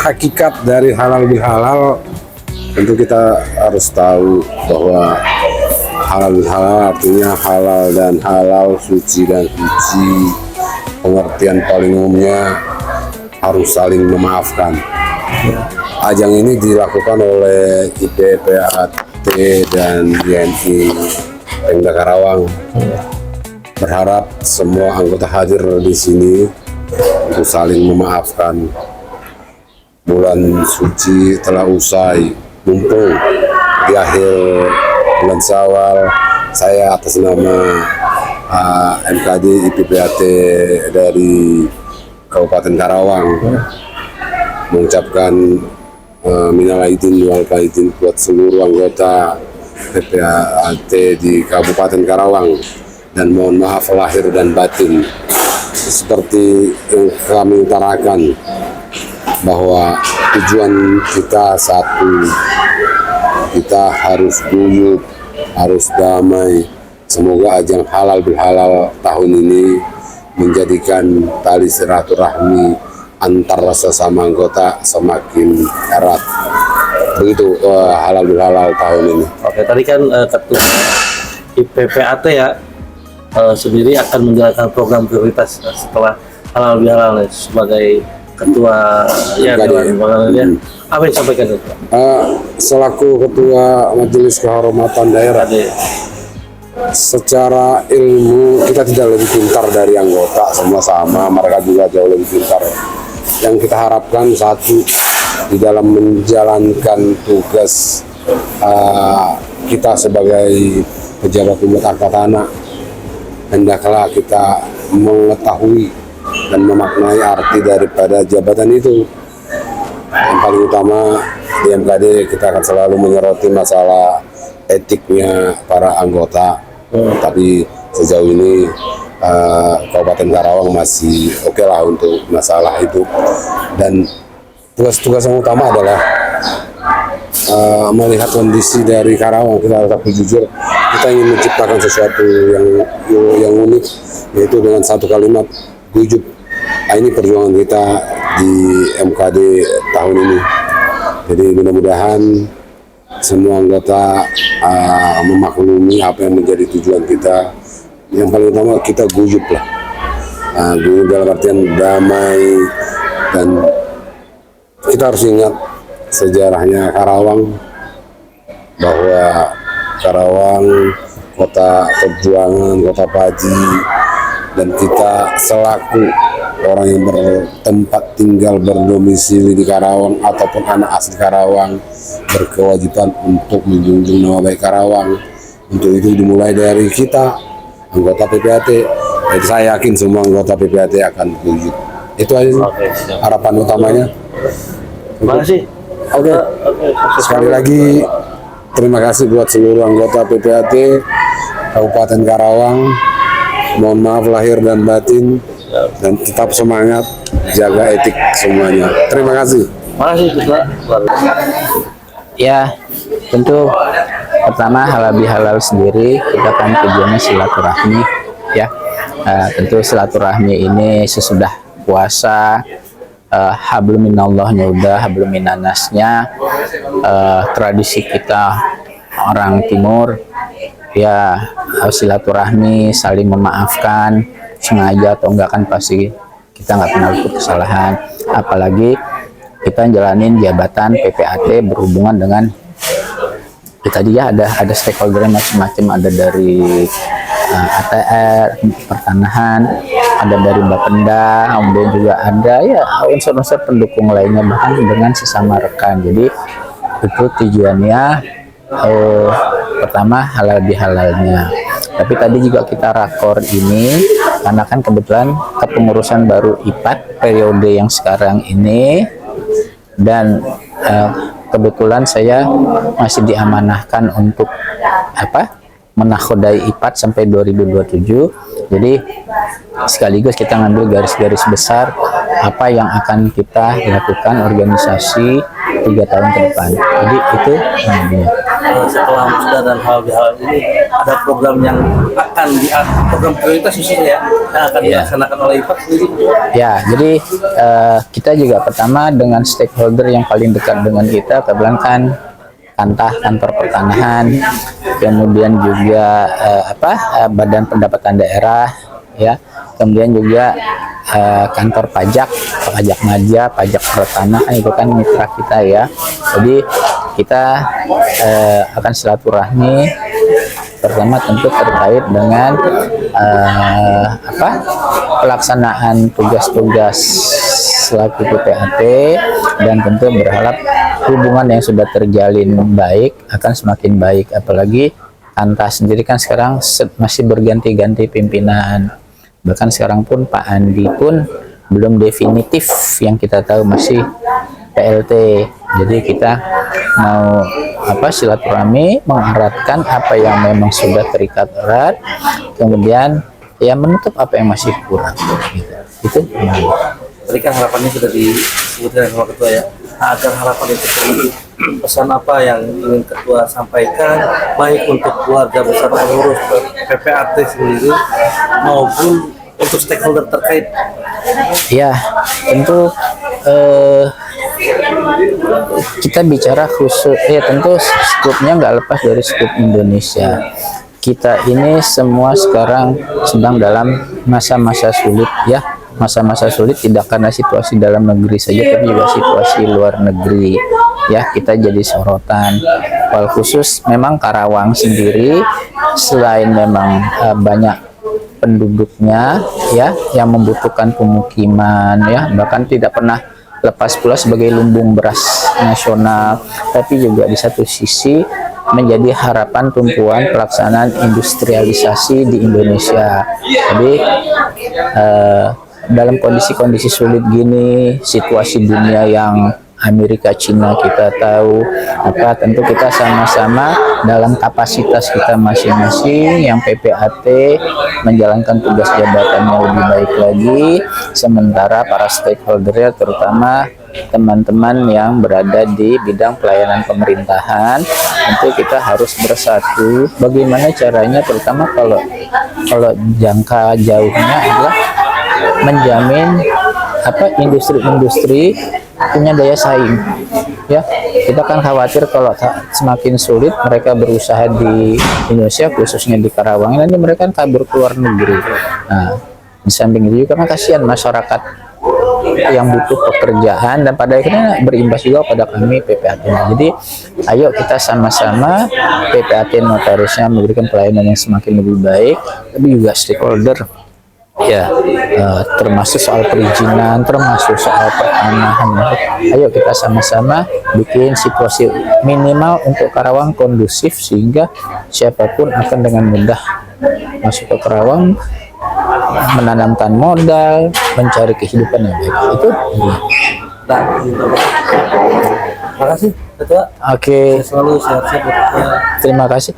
hakikat dari halal bihalal, tentu kita harus tahu bahwa halal bihalal artinya halal dan halal, suci dan suci. Pengertian paling umumnya harus saling memaafkan. Ajang ini dilakukan oleh IPPAT dan YNI Pemda Karawang. Berharap semua anggota hadir di sini untuk saling memaafkan. Bulan suci telah usai, mumpung di akhir bulan Syawal, saya atas nama MKD IPPAT dari Kabupaten Karawang mengucapkan minal aidin wal faizin buat seluruh anggota PPAT di Kabupaten Karawang, dan mohon maaf lahir dan batin. Seperti yang kami utarakan bahwa tujuan kita satu, kita harus guyup, harus damai. Semoga ajang halal bihalal tahun ini menjadikan tali silaturahmi antar sesama anggota semakin erat. Begitu halal bihalal tahun ini. Oke, tadi kan ketua IPPAT ya sendiri akan menjalankan program prioritas setelah halal bihalal sebagai ketua ya Dewan ya. Apa yang disampaikan itu? Selaku ketua Majelis Kehormatan Daerah, secara ilmu kita tidak lebih pintar dari anggota, semua sama, mereka juga jauh lebih pintar. Yang kita harapkan satu, di dalam menjalankan tugas kita sebagai pejabat umum angkatan tanah, hendaklah kita mengetahui dan memaknai arti daripada jabatan itu. Yang paling utama di MKD kita akan selalu menyoroti masalah etiknya para anggota. Tapi sejauh ini Kabupaten Karawang masih oke lah untuk masalah itu. Dan tugas-tugas yang utama adalah melihat kondisi dari Karawang. Kita tetap jujur, kita ingin menciptakan sesuatu yang unik, yaitu dengan satu kalimat, guyup. Ini perjuangan kita di MKD tahun ini. Jadi mudah-mudahan semua anggota memaklumi apa yang menjadi tujuan kita. Yang paling utama kita guyup lah, guyup dalam artian damai. Dan kita harus ingat sejarahnya Karawang, bahwa Karawang kota perjuangan, kota padi, dan kita selaku orang yang bertempat tinggal berdomisili di Karawang ataupun anak asli Karawang berkewajiban untuk menjunjung nama baik Karawang. Untuk itu dimulai dari kita anggota PPAT. Jadi saya yakin semua anggota PPAT akan guyup. Itu aja sih harapan utamanya. Terima kasih. Oke. Sekali lagi terima kasih buat seluruh anggota PPAT Kabupaten Karawang. Mohon maaf lahir dan batin, dan tetap semangat, jaga etik semuanya. Terima kasih. Terima kasih Ketua. Ya, tentu pertama halal bihalal sendiri kita kan tujuannya silaturahmi ya. Tentu silaturahmi ini sesudah puasa, hablum minallahnya udah, hablum minannasnya, tradisi kita orang timur ya, silaturahmi, saling memaafkan, sengaja atau enggak kan pasti kita nggak pernah luput kesalahan. Apalagi kita jalanin jabatan PPAT berhubungan dengan kita dia ada stakeholder macam-macam, ada dari ATR, pertanahan, ada dari Bapenda, kemudian juga ada ya unsur-unsur pendukung lainnya, bahkan dengan sesama rekan. Jadi itu tujuannya pertama halal bihalalnya. Tapi tadi juga kita rakor ini karena kan kebetulan kepengurusan baru IPAT periode yang sekarang ini, dan kebetulan saya masih diamanahkan untuk menakodai IPAT sampai 2027. Jadi sekaligus kita ngambil garis-garis besar apa yang akan kita lakukan organisasi 3 tahun ke depan. Jadi itu namanya. setelah musda dan hal ini ada program yang akan program prioritas khususnya ya yang akan dilaksanakan oleh IPAK sendiri? Ya, jadi kita juga pertama dengan stakeholder yang paling dekat dengan kita, kebetulan kan Kantah, kantor pertanahan, kemudian juga Badan Pendapatan Daerah, ya, kemudian juga kantor pajak Maja, pajak pertama, itu kan mitra kita ya. Jadi kita akan silaturahmi pertama tentu terkait dengan pelaksanaan tugas-tugas selaku PPAT, dan tentu berharap hubungan yang sudah terjalin baik akan semakin baik, apalagi Kantah sendiri kan sekarang masih berganti-ganti pimpinan, bahkan sekarang pun Pak Andi pun belum definitif, yang kita tahu masih PLT. Jadi kita mau silaturahmi, mengeratkan apa yang memang sudah terikat erat, kemudian ya menutup apa yang masih kurang gitu. Itu Tadi kan harapannya sudah disebutkan sama ketua ya. Nah, agar harapan itu terwujud, pesan apa yang ingin ketua sampaikan baik untuk keluarga besar pengurus PPAT sendiri maupun untuk stakeholder terkait? ya tentu kita bicara khusus, ya tentu skupnya nggak lepas dari skup Indonesia. Kita ini semua sekarang sedang dalam masa-masa sulit ya. Masa-masa sulit tidak karena situasi dalam negeri saja, tapi juga situasi luar negeri ya, kita jadi sorotan. Hal khusus memang Karawang sendiri selain memang banyak penduduknya ya yang membutuhkan pemukiman ya, bahkan tidak pernah lepas pula sebagai lumbung beras nasional, tapi juga di satu sisi menjadi harapan tumpuan pelaksanaan industrialisasi di Indonesia. Jadi dalam kondisi-kondisi sulit gini, situasi dunia yang Amerika, Cina kita tahu, maka tentu kita sama-sama dalam kapasitas kita masing-masing yang PPAT menjalankan tugas jabatannya lebih baik lagi, sementara para stakeholder terutama teman-teman yang berada di bidang pelayanan pemerintahan, tentu kita harus bersatu. Bagaimana caranya, terutama kalau jangka jauhnya adalah menjamin industri-industri punya daya saing ya. Kita kan khawatir kalau semakin sulit mereka berusaha di Indonesia, khususnya di Karawang, nanti mereka kan kabur ke luar negeri. Nah, di samping itu juga kasihan masyarakat yang butuh pekerjaan, dan pada akhirnya berimbas juga pada kami PPAT. Jadi ayo kita sama-sama PPAT notarisnya memberikan pelayanan yang semakin lebih baik, tapi juga stakeholder ya, termasuk soal perizinan, termasuk soal pertanahan. Ayo kita sama-sama bikin situasi minimal untuk Karawang kondusif, sehingga siapapun akan dengan mudah masuk ke Karawang, menanamkan modal, mencari kehidupan yang baik. Itu Terima kasih ketua. Oke. Selalu sehat-sehat. Terima kasih.